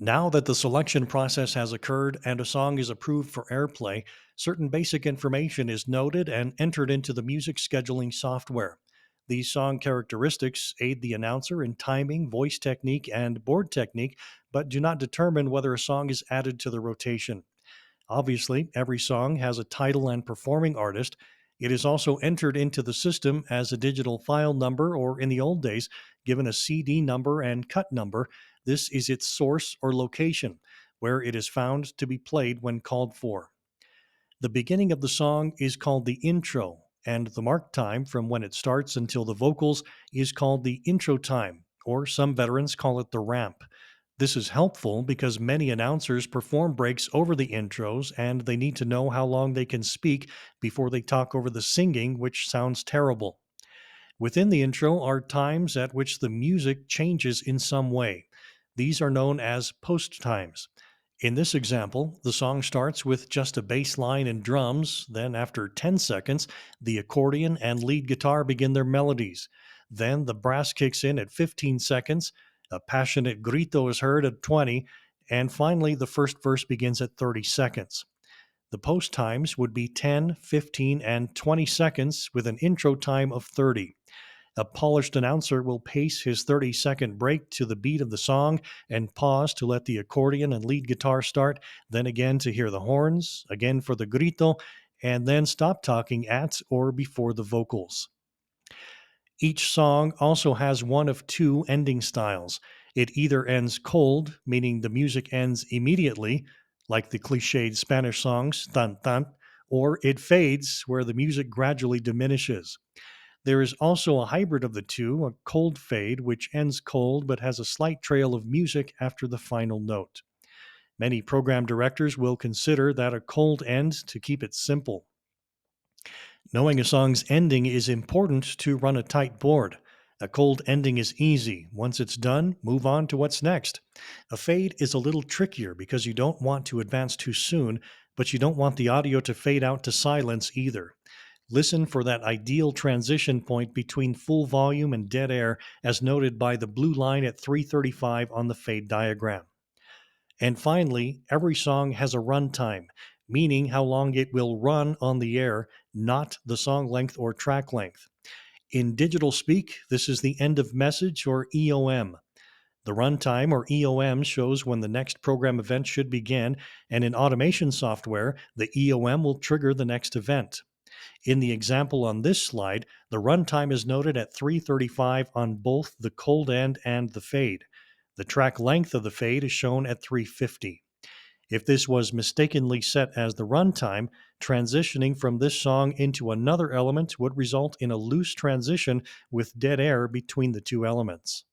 Now that the selection process has occurred and a song is approved for airplay, certain basic information is noted and entered into the music scheduling software. These song characteristics aid the announcer in timing, voice technique, and board technique, but do not determine whether a song is added to the rotation. Obviously, every song has a title and performing artist. It is also entered into the system as a digital file number, or in the old days, given a CD number and cut number. This is its source or location, where it is found to be played when called for. The beginning of the song is called the intro, and the mark time from when it starts until the vocals is called the intro time, or some veterans call it the ramp. This is helpful because many announcers perform breaks over the intros and they need to know how long they can speak before they talk over the singing, which sounds terrible. Within the intro are times at which the music changes in some way. These are known as post times. In this example, the song starts with just a bass line and drums, then, after 10 seconds, the accordion and lead guitar begin their melodies. Then the brass kicks in at 15 seconds, a passionate grito is heard at 20, and finally, the first verse begins at 30 seconds. The post times would be 10, 15, and 20 seconds with an intro time of 30. A polished announcer will pace his 30-second break to the beat of the song and pause to let the accordion and lead guitar start, then again to hear the horns, again for the grito, and then stop talking at or before the vocals. Each song also has one of two ending styles. It either ends cold, meaning the music ends immediately, like the cliched Spanish songs, tan tan, or it fades, where the music gradually diminishes. There is also a hybrid of the two, a cold fade, which ends cold but has a slight trail of music after the final note. Many program directors will consider that a cold end to keep it simple. Knowing a song's ending is important to run a tight board. A cold ending is easy. Once it's done, move on to what's next. A fade is a little trickier because you don't want to advance too soon, but you don't want the audio to fade out to silence either. Listen for that ideal transition point between full volume and dead air, as noted by the blue line at 335 on the fade diagram. And finally, every song has a runtime, meaning how long it will run on the air, not the song length or track length. In digital speak, this is the end of message, or EOM. The runtime, or EOM, shows when the next program event should begin, and in automation software, the EOM will trigger the next event. In the example on this slide, the runtime is noted at 335 on both the cold end and the fade. The track length of the fade is shown at 350. If this was mistakenly set as the runtime, transitioning from this song into another element would result in a loose transition with dead air between the two elements.